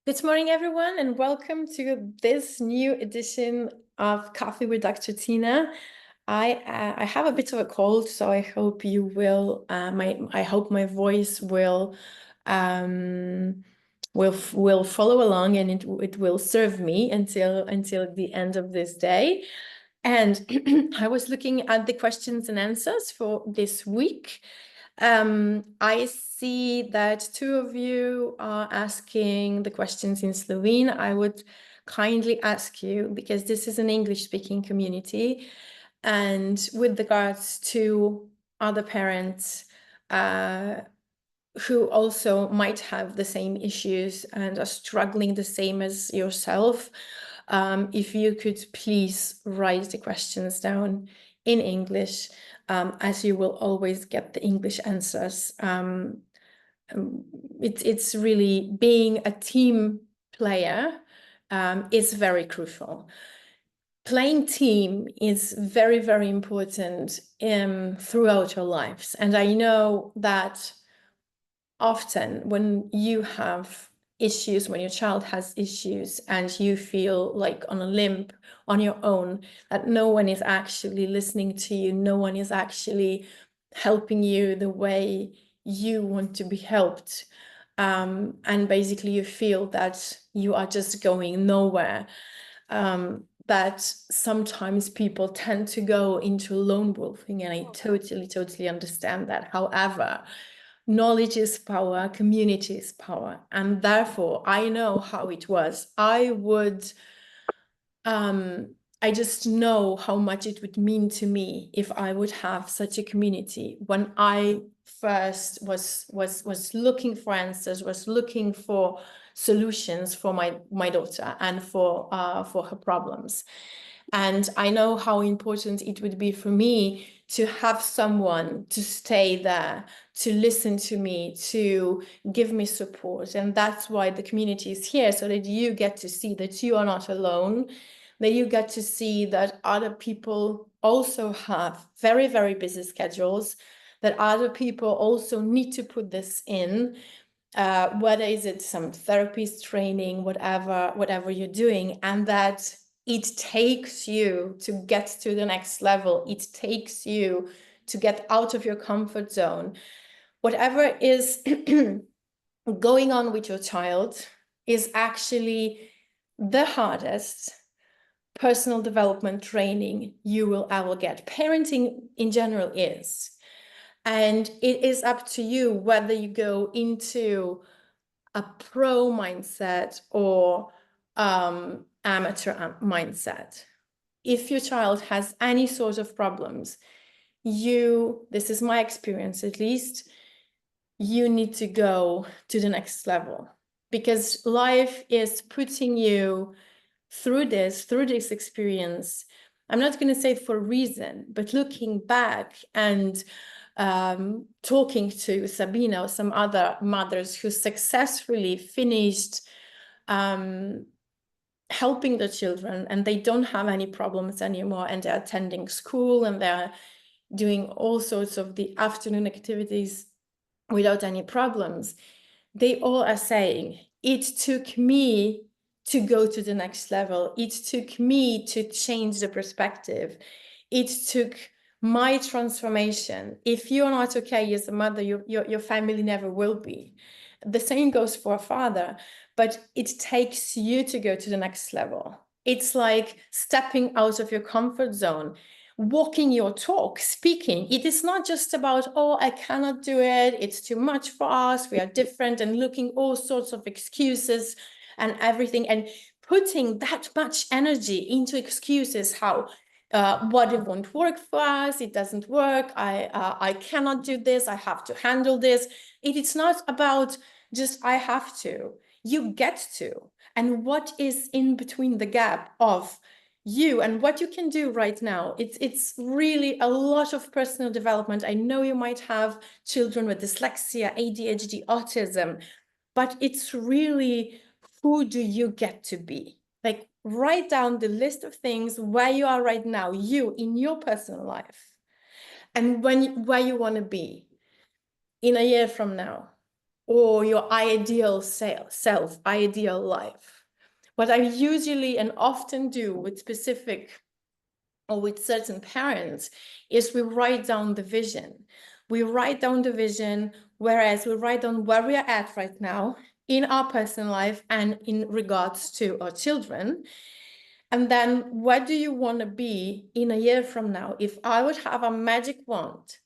Good morning, everyone, and welcome to this new edition of Coffee with Dr. Tina. I have a bit of a cold, so I hope you will. I hope my voice um, will follow along, and it will serve me until the end of this day. And I was looking at the questions and answers for this week. I see that two of you are asking the questions in Slovene. I would kindly ask you, because this is an English-speaking community, and with regards to other parents who also might have the same issues and are struggling the same as yourself, if you could please write the questions down in English, as you will always get the English answers. It's really being a team player is very crucial. Playing team is very, very important throughout our lives. And I know that often when you have issues, when your child has issues and you feel like on a limb on your own, that no one is actually listening to you, no one is actually helping you the way you want to be helped. And basically you feel that you are just going nowhere. That sometimes people tend to go into lone wolfing, and I totally understand that. However, knowledge is power, community is power, and therefore I know how it was. I just know how much it would mean to me if I would have such a community. When I first was looking for answers, was looking for solutions for my daughter and for her problems. And I know how important it would be for me to have someone to stay there, to listen to me, to give me support. And that's why the community is here, so that you get to see that you are not alone, that you get to see that other people also have very, very busy schedules, that other people also need to put this in, whether is it some therapist training, whatever you're doing, and that it takes you to get to the next level. It takes you to get out of your comfort zone. Whatever is going on with your child is actually the hardest personal development training you will ever get. Parenting in general is. And it is up to you whether you go into a pro mindset or amateur mindset. If your child has any sort of problems, this is my experience at least, you need to go to the next level, because life is putting you through this experience. I'm not going to say for a reason, but looking back and talking to Sabina or some other mothers who successfully finished helping the children, and they don't have any problems anymore, and they're attending school and they're doing all sorts of the afternoon activities without any problems. They all are saying, it took me to go to the next level. It took me to change the perspective. It took my transformation. If you're not okay as a mother, your family never will be. The same goes for a father, but it takes you to go to the next level. It's like stepping out of your comfort zone, walking your talk, speaking. It is not just about, oh, I cannot do it, it's too much for us, we are different, and looking all sorts of excuses and everything, and putting that much energy into excuses, how what it won't work for us, it doesn't work, I cannot do this, I have to handle this. It is not about just I have to. You get to. And what is in between the gap of you and what you can do right now, it's really a lot of personal development. I know you might have children with dyslexia, ADHD, autism, but it's really, who do you get to be? Like, write down the list of things where you are right now, you in your personal life, and where you want to be in a year from now, or your ideal self, ideal life. What I usually and often do with specific or with certain parents is we write down the vision. We write down the vision, whereas we write down where we are at right now in our personal life and in regards to our children. And then what do you want to be in a year from now? If I would have a magic wand,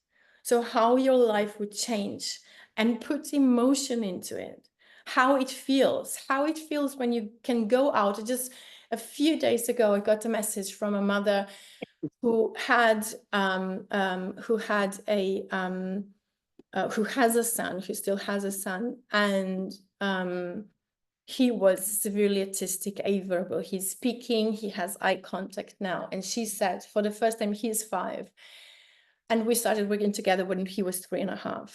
so how your life would change, and put emotion into it, how it feels when you can go out. Just a few days ago, I got a message from a mother who has a son, who still has a son, and he was severely autistic, averbal. He's speaking, he has eye contact now. And she said, for the first time, he's 5. And we started working together when he was 3.5.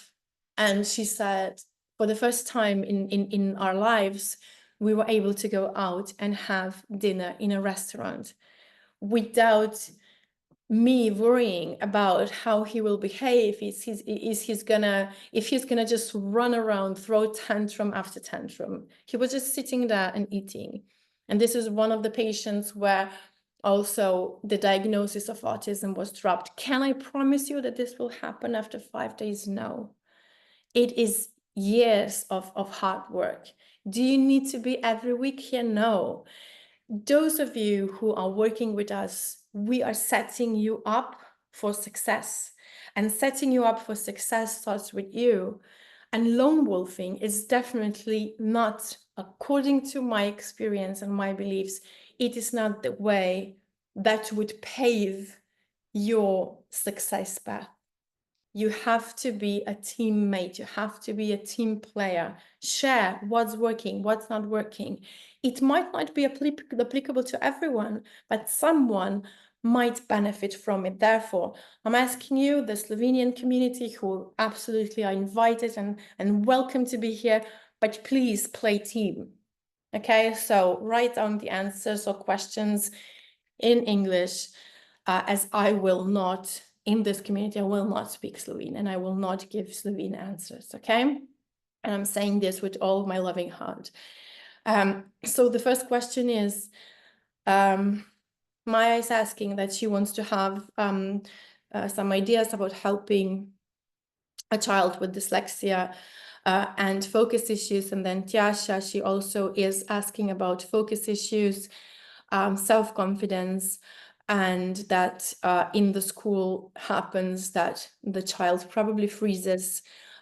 And she said, for the first time in our lives, we were able to go out and have dinner in a restaurant without me worrying about how he will behave. If he's gonna just run around, throw tantrum after tantrum. He was just sitting there and eating. And this is one of the patients where also the diagnosis of autism was dropped. Can I promise you that this will happen after 5 days? No. It is years of hard work. Do you need to be every week here? No. Those of you who are working with us, we are setting you up for success. And setting you up for success starts with you. And lone wolfing is definitely not, according to my experience and my beliefs, it is not the way that would pave your success path. You have to be a teammate. You have to be a team player. Share what's working, what's not working. It might not be applicable to everyone, but someone might benefit from it. Therefore, I'm asking you, the Slovenian community, who absolutely are invited and welcome to be here, but please play team. Okay, so write down the answers or questions in English, as I will not, in this community, I will not speak Slovene and I will not give Slovene answers, okay? And I'm saying this with all my loving heart. So the first question is, Maya is asking that she wants to have some ideas about helping a child with dyslexia and focus issues. And then Tiasha, she also is asking about focus issues, self-confidence, and that in the school happens that the child probably freezes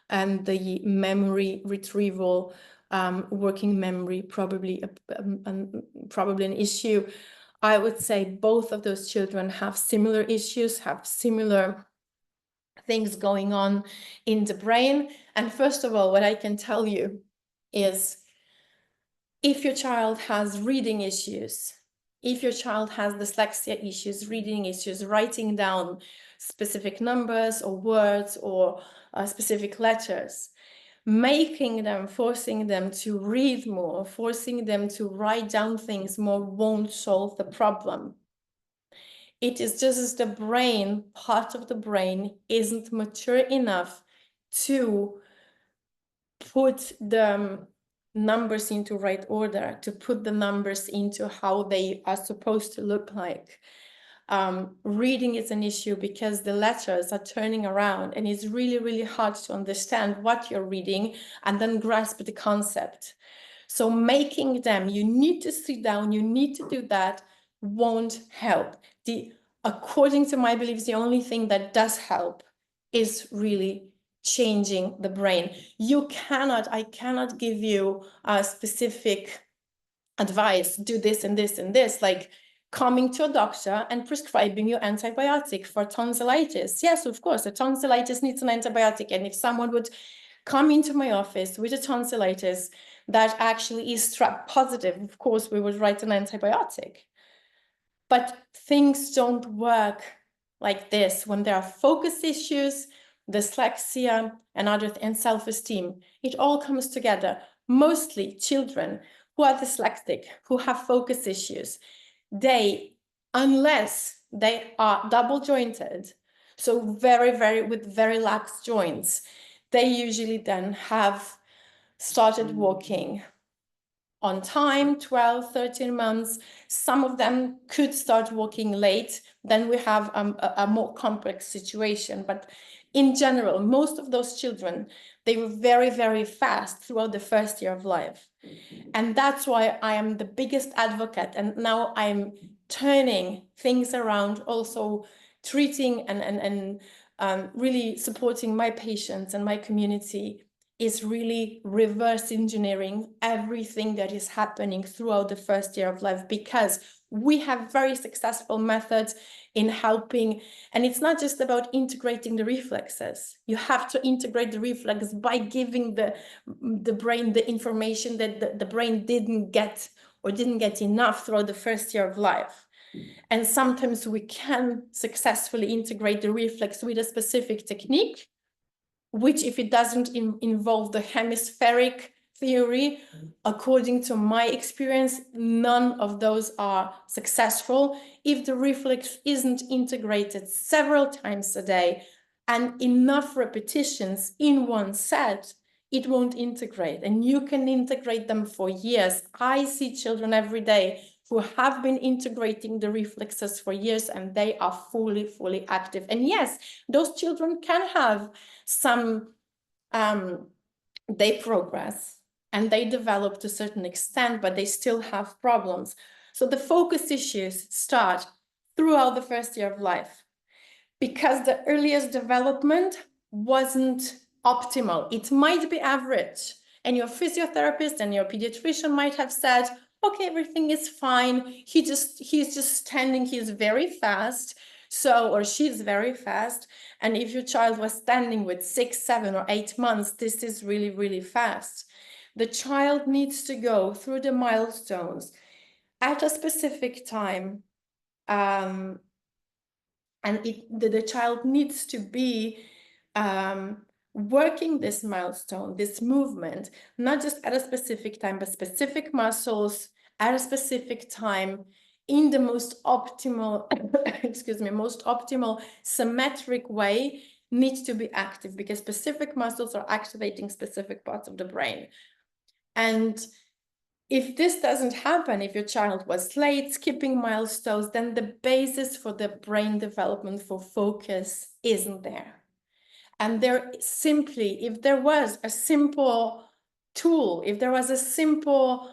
and the memory retrieval, working memory, probably an issue. I would say both of those children have similar issues, have similar things going on in the brain. And first of all, what I can tell you is, if your child has reading issues, if your child has dyslexia issues, reading issues, writing down specific numbers or words or specific letters, making them, forcing them to read more, forcing them to write down things more won't solve the problem. It is just as the brain, part of the brain, isn't mature enough to put the numbers into right order, to put the numbers into how they are supposed to look like. Reading is an issue because the letters are turning around and it's really, really hard to understand what you're reading and then grasp the concept. So making them, you need to sit down, you need to do that, won't help. According to my beliefs, the only thing that does help is really changing the brain. I cannot give you a specific advice, do this and this and this, like coming to a doctor and prescribing you antibiotic for tonsillitis. Yes, of course, a tonsillitis needs an antibiotic. And if someone would come into my office with a tonsillitis that actually is strep positive, of course, we would write an antibiotic. But things don't work like this when there are focus issues, dyslexia, and self-esteem. It all comes together. Mostly children who are dyslexic, who have focus issues, unless they are double jointed, so with very lax joints, they usually then have started walking on time, 12, 13 months. Some of them could start walking late. Then we have a more complex situation. But in general, most of those children, they were very, very fast throughout the first year of life. And that's why I am the biggest advocate. And now I'm turning things around, also treating and really supporting my patients and my community is really reverse engineering everything that is happening throughout the first year of life, because we have very successful methods in helping. And it's not just about integrating the reflexes. You have to integrate the reflex by giving the brain the information that the brain didn't get enough throughout the first year of life. And sometimes we can successfully integrate the reflex with a specific technique, which, if it doesn't involve the hemispheric theory, according to my experience, none of those are successful. If the reflex isn't integrated several times a day and enough repetitions in one set, it won't integrate. And you can integrate them for years. I see children every day who have been integrating the reflexes for years, and they are fully active. And yes, those children can have some, they progress and they develop to a certain extent, but they still have problems. So the focus issues start throughout the first year of life, because the earliest development wasn't optimal. It might be average, and your physiotherapist and your pediatrician might have said, okay, everything is fine. He's just standing, he's very fast. So, or she's very fast. And if your child was standing with 6, 7, or 8 months, this is really fast. The child needs to go through the milestones at a specific time. And the child needs to be working this milestone, this movement, not just at a specific time, but specific muscles at a specific time in the most optimal, excuse me, most optimal symmetric way needs to be active, because specific muscles are activating specific parts of the brain. And if this doesn't happen, if your child was late, skipping milestones, then the basis for the brain development for focus isn't there. And there simply, if there was a simple tool, if there was a simple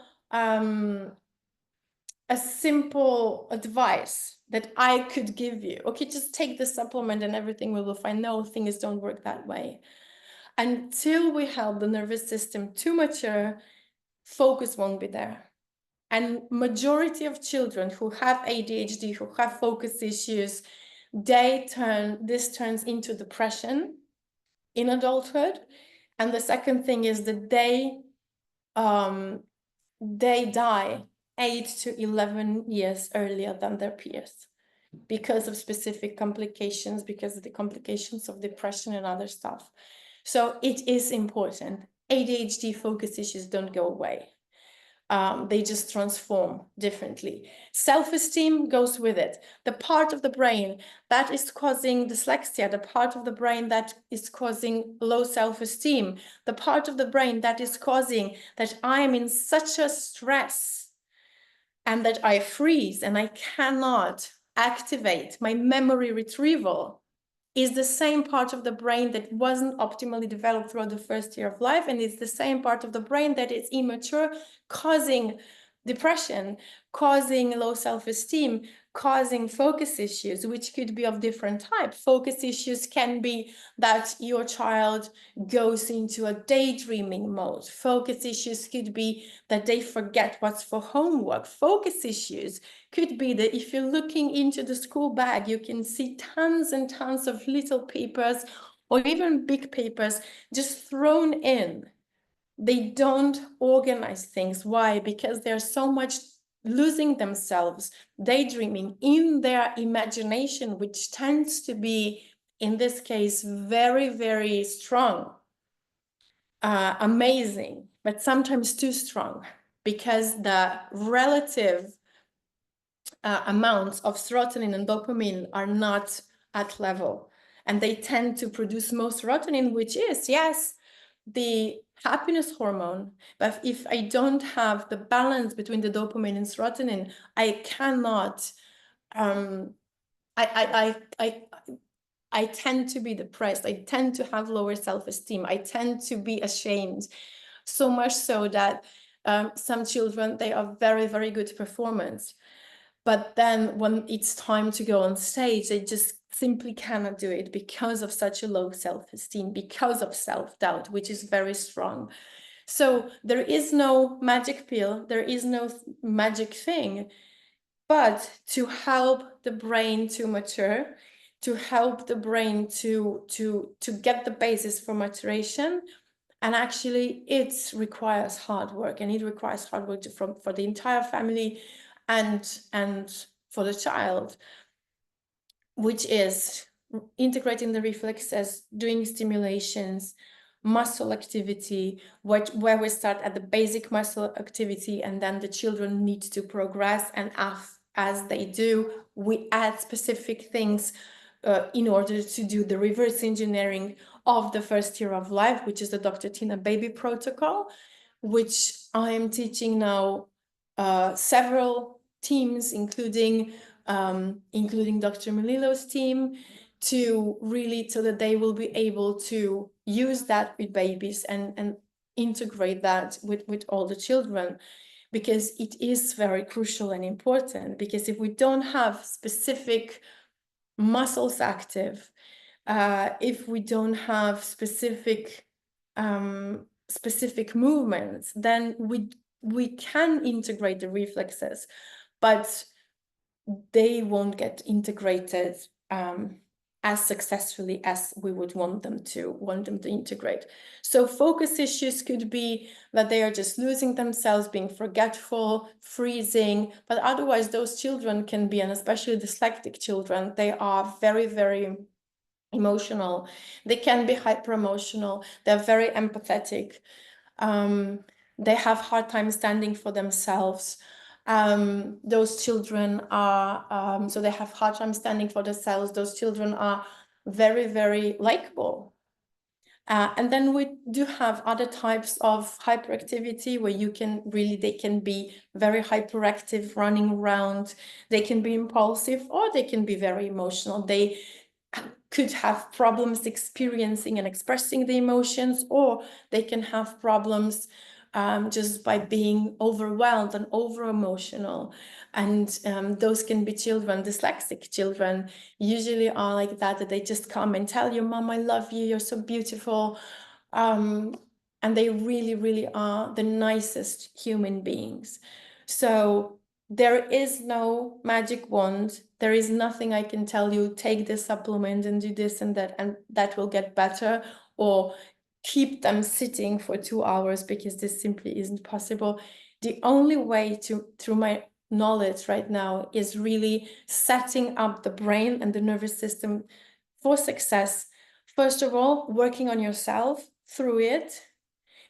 advice that I could give you, okay, just take the supplement and everything will be fine. No, things don't work that way. Until we help the nervous system to mature, focus won't be there. And majority of children who have ADHD, who have focus issues, this turns into depression in adulthood. And the second thing is that they die 8 to 11 years earlier than their peers because of specific complications, because of the complications of depression and other stuff. So it is important. ADHD focus issues don't go away. They just transform differently. Self-esteem goes with it. The part of the brain that is causing dyslexia, the part of the brain that is causing low self-esteem, the part of the brain that is causing that I am in such a stress and that I freeze and I cannot activate my memory retrieval, is the same part of the brain that wasn't optimally developed throughout the first year of life, and it's the same part of the brain that is immature, causing depression, causing low self-esteem, causing focus issues, which could be of different types. Focus issues can be that your child goes into a daydreaming mode. Focus issues could be that they forget what's for homework. Focus issues could be that if you're looking into the school bag, you can see tons and tons of little papers or even big papers just thrown in. They don't organize things. Why? Because they're so much losing themselves, daydreaming in their imagination, which tends to be, in this case, very strong, amazing, but sometimes too strong, because the relative amounts of serotonin and dopamine are not at level, and they tend to produce more serotonin, which is, yes, the happiness hormone, but if I don't have the balance between the dopamine and serotonin, I cannot, I tend to be depressed. I tend to have lower self-esteem. I tend to be ashamed, so much so that some children, they are very, very good performers. But then when it's time to go on stage, they just simply cannot do it because of such a low self-esteem, because of self-doubt, which is very strong. So there is no magic pill, there is no magic thing, but to help the brain to mature, to help the brain to get the basis for maturation. And actually it requires hard work, and it requires hard work for the entire family and for the child, which is integrating the reflexes, doing stimulations, muscle activity, where we start at the basic muscle activity, and then the children need to progress, and as they do, we add specific things in order to do the reverse engineering of the first year of life, which is the Dr. Tina Baby Protocol, which I am teaching now several teams, including Dr. Melilo's team, to really, so that they will be able to use that with babies and integrate that with all the children, because it is very crucial and important. Because if we don't have specific muscles active, if we don't have specific movements, then we can integrate the reflexes, but they won't get integrated as successfully as we would want them to integrate. So focus issues could be that they are just losing themselves, being forgetful, freezing, but otherwise those children can be, and especially dyslexic children, they are very, very emotional. They can be hyper emotional. They're very empathetic. They have hard time standing for themselves. Those children are, so they have hard time standing for themselves. Those children are very, very likable. And then we do have other types of hyperactivity where they can be very hyperactive, running around. They can be impulsive, or they can be very emotional. They could have problems experiencing and expressing the emotions, or they can have problems just by being overwhelmed and over emotional. And those can be children, dyslexic children usually are like that they just come and tell you, Mom, I love you, you're so beautiful. And they really, really are the nicest human beings. So there is no magic wand. There is nothing I can tell you, take this supplement and do this and that will get better, or keep them sitting for 2 hours, because this simply isn't possible. The only way through my knowledge right now, is really setting up the brain and the nervous system for success. First of all, working on yourself through it,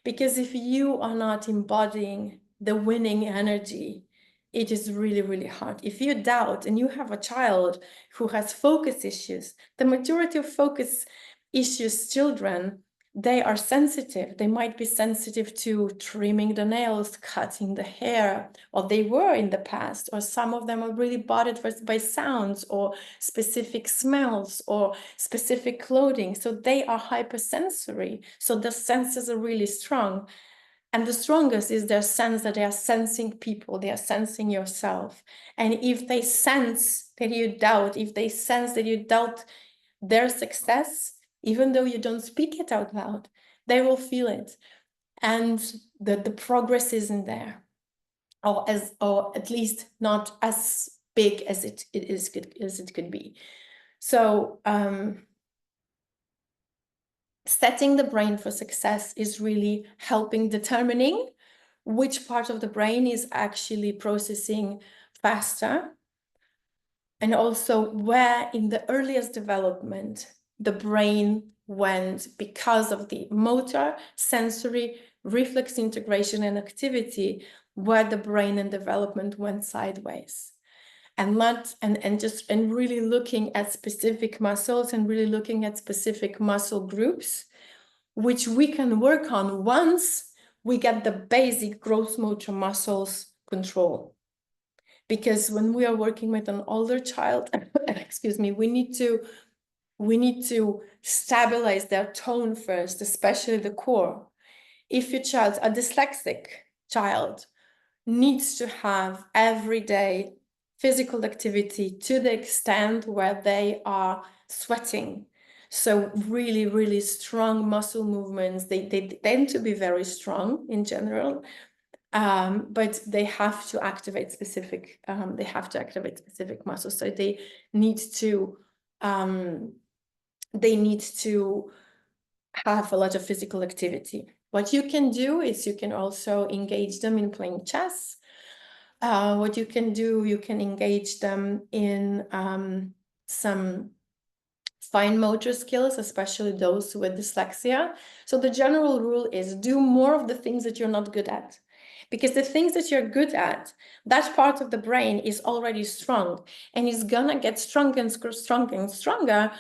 because if you are not embodying the winning energy, it is really, really hard. If you doubt and you have a child who has focus issues, the majority of focus issues children, they are sensitive. They might be sensitive to trimming the nails, cutting the hair, or they were in the past, or some of them are really bothered by sounds or specific smells or specific clothing. So they are hypersensory. So the senses are really strong. And the strongest is their sense that they are sensing people, they are sensing yourself. And if they sense that you doubt, if they sense that you doubt their success, even though you don't speak it out loud, they will feel it. And the progress isn't there, or at least not as big as it could be. So setting the brain for success is really helping determining which part of the brain is actually processing faster, and also where in the earliest development the brain went, because of the motor, sensory, reflex integration and activity, where the brain and development went sideways. And really looking at specific muscles and really looking at specific muscle groups, which we can work on once we get the basic gross motor muscles control. Because when we are working with an older child, excuse me, we need to stabilize their tone first, especially the core. If your child, a dyslexic child, needs to have everyday physical activity to the extent where they are sweating. So really, really strong muscle movements. They tend to be very strong in general, but they have to activate specific. Muscles. So they need to. They need to have a lot of physical activity. What you can do is you can also engage them in playing chess. What you can do, you can engage them in some fine motor skills, especially those with dyslexia. So the general rule is do more of the things that you're not good at. Because the things that you're good at, that part of the brain is already strong and is gonna get stronger and stronger and stronger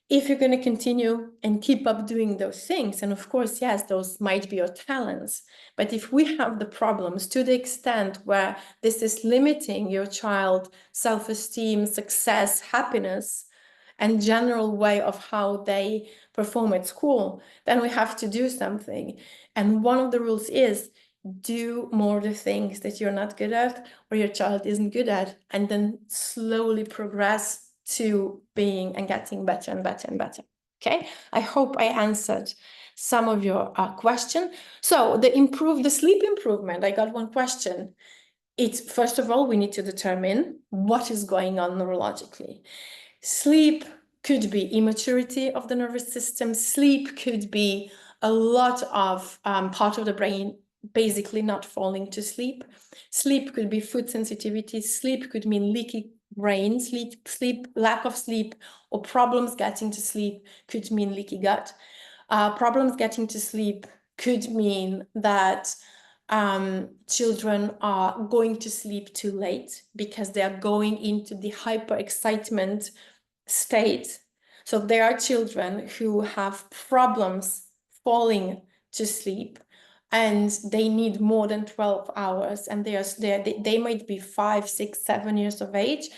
if you're going to continue and keep up doing those things. And of course, yes, those might be your talents. But if we have the problems to the extent where this is limiting your child self-esteem, success, happiness, and general way of how they perform at school, then we have to do something. And one of the rules is do more of the things that you're not good at or your child isn't good at, and then slowly progress to being and getting better and better and better. Okay, I hope I answered some of your question. So the sleep improvement, I got one question. It's first of all, we need to determine what is going on neurologically. Sleep could be immaturity of the nervous system. Sleep could be a lot of part of the brain basically not falling to sleep. Sleep could be food sensitivity. Sleep could mean leaky brain. Lack of sleep, or problems getting to sleep could mean leaky gut. Problems getting to sleep could mean that children are going to sleep too late because they are going into the hyper excitement state. So there are children who have problems falling to sleep and they need more than 12 hours, and they might be 5, 6, 7 years of age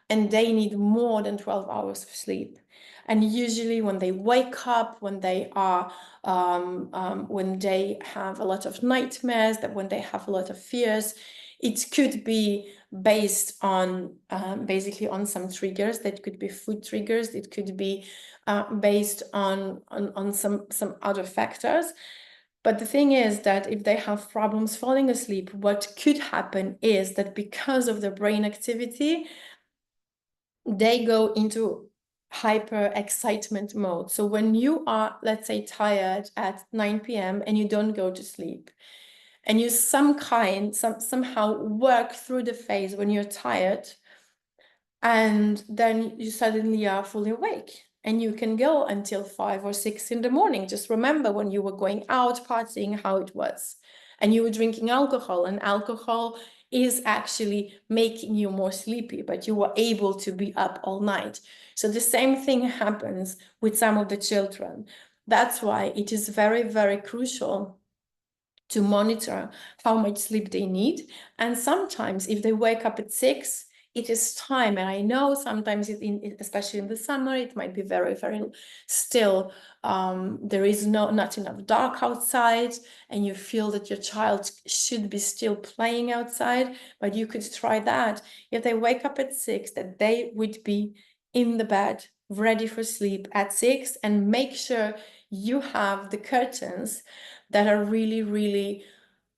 and they need more than 12 hours of sleep. And usually when they wake up, when they are when they have a lot of nightmares, that when they have a lot of fears, it could be based on basically on some triggers. That could be food triggers. It could be based on some other factors. But the thing is that if they have problems falling asleep, what could happen is that because of the brain activity, they go into hyper excitement mode. So when you are, let's say, tired at 9 p.m. and you don't go to sleep, and you somehow work through the phase when you're tired, and then you suddenly are fully awake and you can go until 5 or 6 in the morning. Just remember when you were going out partying, how it was, and you were drinking alcohol, and alcohol is actually making you more sleepy, but you were able to be up all night. So the same thing happens with some of the children. That's why it is very, very crucial to monitor how much sleep they need. And sometimes if they wake up at 6, it is time. And I know sometimes, especially in the summer, it might be very, very still. There is not enough dark outside, and you feel that your child should be still playing outside. But you could try that. If they wake up at 6, that they would be in the bed, ready for sleep at 6, and make sure you have the curtains that are really, really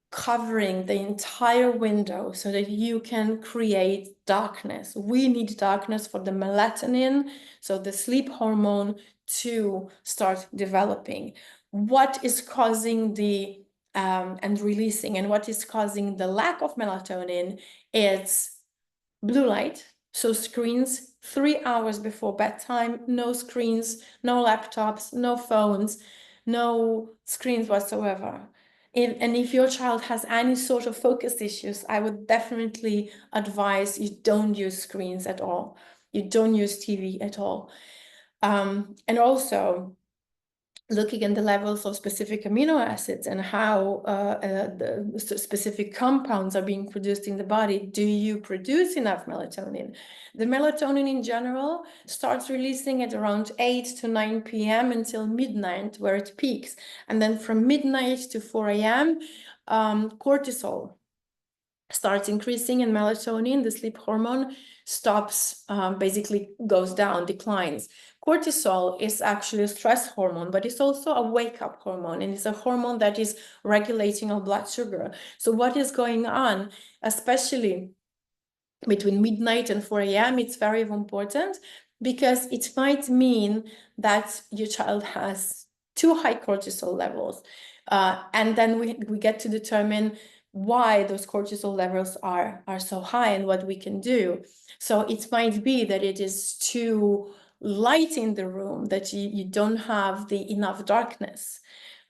covering the entire window so that you can create darkness. We need darkness for the melatonin, so the sleep hormone, to start developing. What is causing the and releasing, and what is causing the lack of melatonin is blue light. So screens 3 hours before bedtime, no screens, no laptops, no phones, no screens whatsoever. And if your child has any sort of focus issues, I would definitely advise you don't use screens at all. You don't use TV at all. And also, looking at the levels of specific amino acids and how the specific compounds are being produced in the body. Do you produce enough melatonin? The melatonin in general starts releasing at around 8 to 9 p.m. until midnight, where it peaks. And then from midnight to 4 a.m., cortisol starts increasing, and melatonin, the sleep hormone, stops, basically goes down, declines. Cortisol is actually a stress hormone, but it's also a wake-up hormone, and it's a hormone that is regulating our blood sugar. So what is going on, especially between midnight and 4 a.m., it's very important, because it might mean that your child has too high cortisol levels. And then we get to determine why those cortisol levels are so high and what we can do. So it might be that it is too light in the room, that you don't have enough darkness.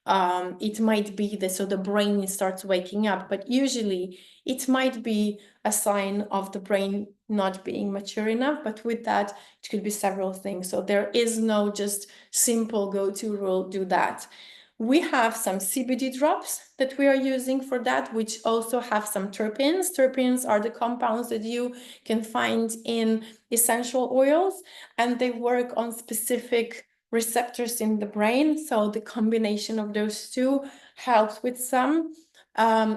It might be that so the brain starts waking up, but usually it might be a sign of the brain not being mature enough. But with that, it could be several things. So there is no just simple go-to rule, do that. We have some CBD drops that we are using for that, which also have some terpenes. Terpenes are the compounds that you can find in essential oils, and they work on specific receptors in the brain. So the combination of those two helps with some.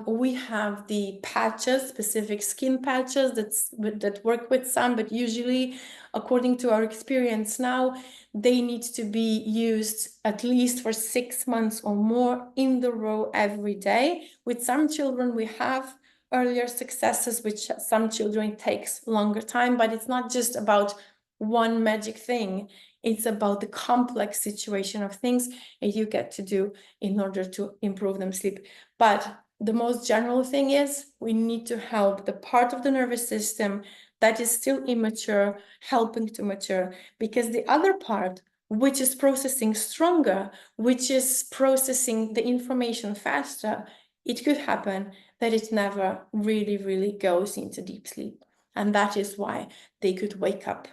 We have the patches, specific skin patches that work with some, but usually, according to our experience now, they need to be used at least for 6 months or more in the row every day. With some children, we have earlier successes, which some children takes longer time, but it's not just about one magic thing. It's about the complex situation of things that you get to do in order to improve them sleep. But the most general thing is we need to help the part of the nervous system that is still immature, helping to mature, because the other part, which is processing stronger, which is processing the information faster, it could happen that it never really, really goes into deep sleep. And that is why they could wake up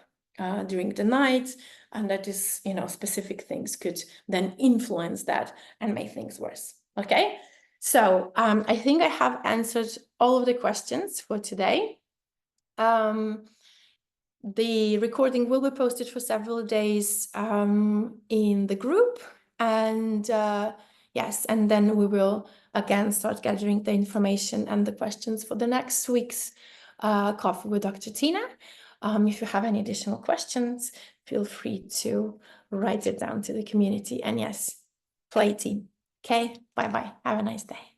during the night, and that is, specific things could then influence that and make things worse. Okay, so I think I have answered all of the questions for today. The recording will be posted for several days in the group, and yes, and then we will again start gathering the information and the questions for the next week's Coffee with Dr. Tina. If you have any additional questions, feel free to write it down to the community. And yes, play team. Okay, bye-bye. Have a nice day.